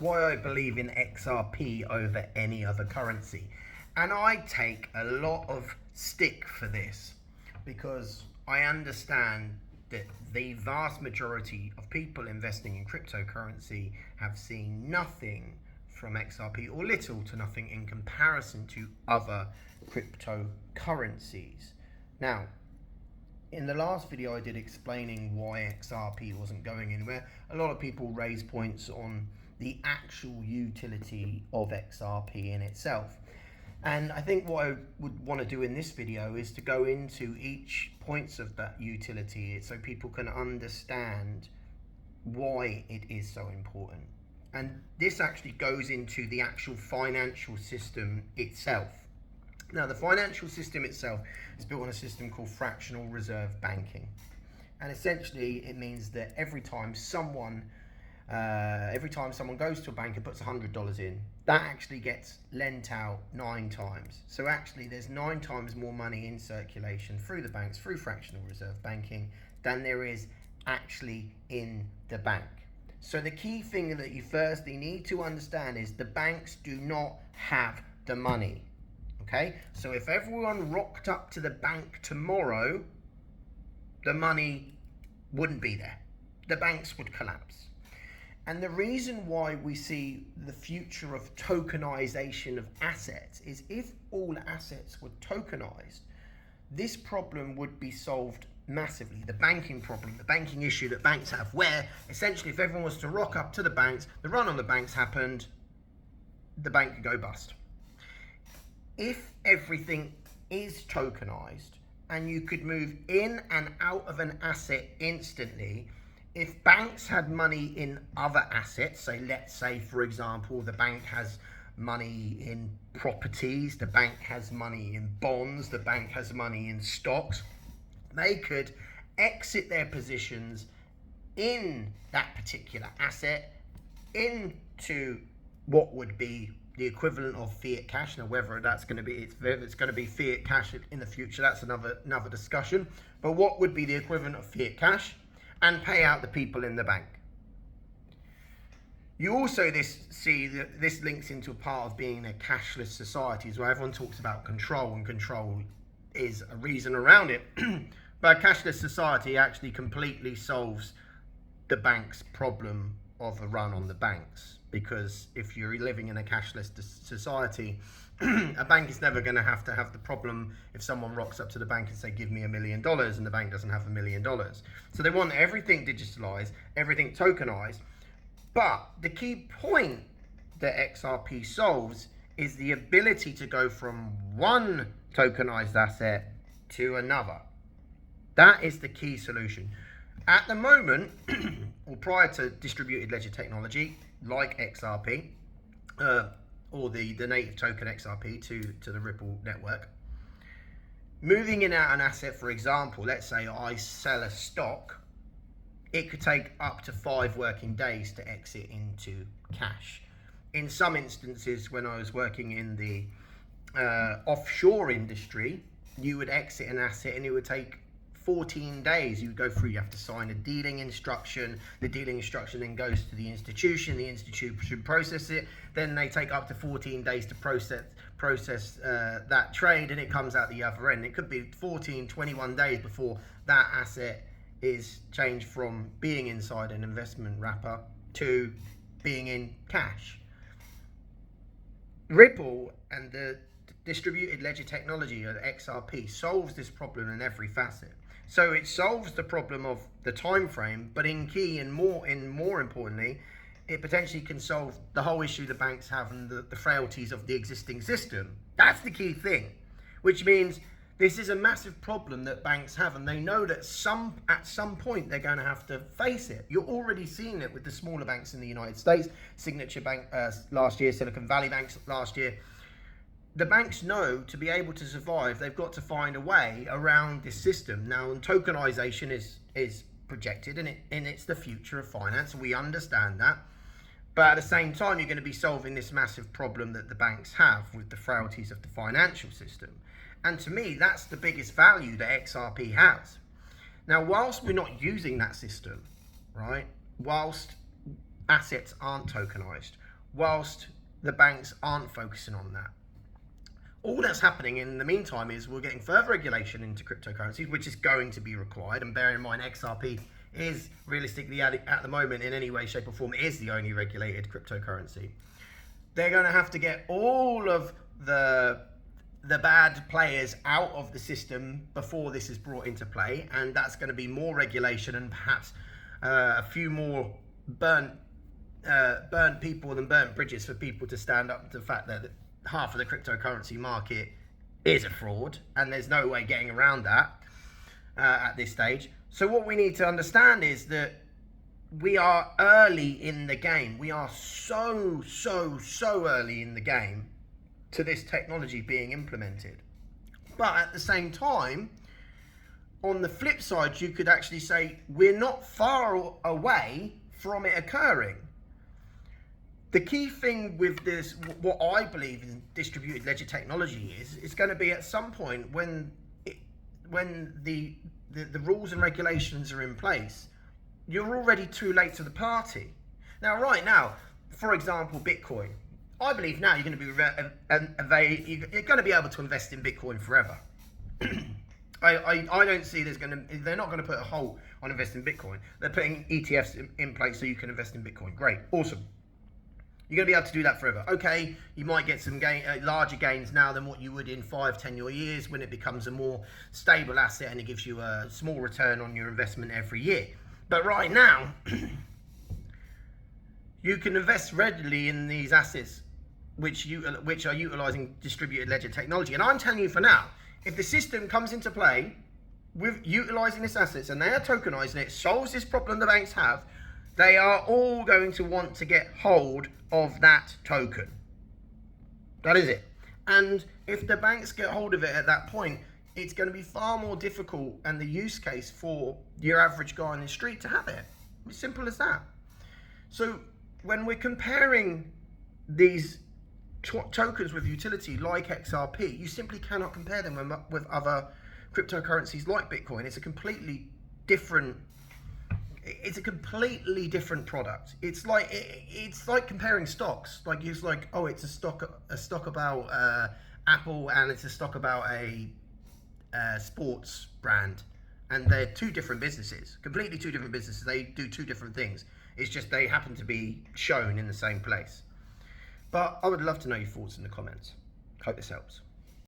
why I believe in XRP over any other currency. And I take a lot of stick for this because I understand that the vast majority of people investing in cryptocurrency have seen nothing from XRP or little to nothing in comparison to other cryptocurrencies. Now, in the last video I did explaining why XRP wasn't going anywhere, a lot of people raised points on the actual utility of XRP in itself. And I think what I would want to do in this video is to go into each points of that utility so people can understand why it is so important. And this actually goes into the actual financial system itself. Now, the financial system itself is built on a system called fractional reserve banking. And essentially it means that every time someone goes to a bank and puts $100 in, that actually gets lent out 9 times. So actually there's 9 times more money in circulation through the banks, through fractional reserve banking, than there is actually in the bank. So the key thing that you firstly need to understand is the banks do not have the money. Okay, so if everyone rocked up to the bank tomorrow, the money wouldn't be there. The banks would collapse. And the reason why we see the future of tokenization of assets is if all assets were tokenized, this problem would be solved massively. The banking problem, the banking issue that banks have, where essentially if everyone was to rock up to the banks, the run on the banks happened, the bank could go bust. If everything is tokenized and you could move in and out of an asset instantly, if banks had money in other assets, so let's say, for example, the bank has money in properties, the bank has money in bonds, the bank has money in stocks, they could exit their positions in that particular asset into what would be the equivalent of fiat cash. Now, whether that's going to be, it's going to be fiat cash in the future, that's another discussion. But what would be the equivalent of fiat cash, and pay out the people in the bank? You also see that this links into a part of being a cashless society, where everyone talks about control, and control is a reason around it. But a cashless society actually completely solves the bank's problem of a run on the banks. Because if you're living in a cashless society, a bank is never going to have the problem if someone rocks up to the bank and say, give me $1 million, and the bank doesn't have $1 million. So they want everything digitalized, everything tokenized. But the key point that XRP solves is the ability to go from one tokenized asset to another. That is the key solution. At the moment, or prior to distributed ledger technology, like XRP, or the native token XRP to the Ripple network, moving in out an asset, for example, let's say I sell a stock, it could take up to 5 working days to exit into cash. In some instances, when I was working in the offshore industry, you would exit an asset and it would take 14 days. You go through, you have to sign a dealing instruction. The dealing instruction then goes to the institution process it. Then they take up to 14 days to process that trade, and it comes out the other end. It could be 14, 21 days before that asset is changed from being inside an investment wrapper to being in cash. Ripple and the distributed ledger technology of XRP solves this problem in every facet. So it solves the problem of the time frame, but more importantly, it potentially can solve the whole issue the banks have and the frailties of the existing system. That's the key thing, which means this is a massive problem that banks have, and they know that at some point they're going to have to face it. You're already seeing it with the smaller banks in the United States, Signature Bank last year, Silicon Valley Bank last year. The banks know to be able to survive, they've got to find a way around this system. Now, tokenization is projected, and it's the future of finance. We understand that. But at the same time, you're going to be solving this massive problem that the banks have with the frailties of the financial system. And to me, that's the biggest value that XRP has. Now, whilst we're not using that system, right, whilst assets aren't tokenized, whilst the banks aren't focusing on that. All that's happening in the meantime is we're getting further regulation into cryptocurrencies, which is going to be required. And bearing in mind, XRP is realistically at the moment, in any way, shape or form, is the only regulated cryptocurrency. They're going to have to get all of the bad players out of the system before this is brought into play, and that's going to be more regulation and perhaps a few more burnt people and burnt bridges for people to stand up to the fact that half of the cryptocurrency market is a fraud, and there's no way getting around that at this stage. So what we need to understand is that we are early in the game. We are so early in the game to this technology being implemented. But at the same time, on the flip side, you could actually say we're not far away from it occurring. The key thing with this, what I believe in distributed ledger technology is, it's going to be at some point when the rules and regulations are in place, you're already too late to the party. Now, right now, for example, Bitcoin. I believe now you're going to be able to invest in Bitcoin forever. I don't see they're not going to put a halt on investing in Bitcoin. They're putting ETFs in place so you can invest in Bitcoin. Great, awesome. You're going to be able to do that forever. Okay, you might get some larger gains now than what you would in 5-10 years when it becomes a more stable asset and it gives you a small return on your investment every year. But right now, you can invest readily in these assets which are utilizing distributed ledger technology. And I'm telling you for now, if the system comes into play with utilizing these assets and they are tokenizing it, solves this problem the banks have, they are all going to want to get hold of that token. That is it. And if the banks get hold of it at that point, it's going to be far more difficult and the use case for your average guy on the street to have it. As simple as that. So when we're comparing these tokens with utility like XRP, you simply cannot compare them with other cryptocurrencies like Bitcoin. It's a completely different product. It's like comparing stocks. Like it's like, oh, it's a stock about Apple and it's a stock about a sports brand, and they're two different businesses, completely two different businesses. They do two different things. It's just they happen to be shown in the same place. But I would love to know your thoughts in the comments. Hope this helps.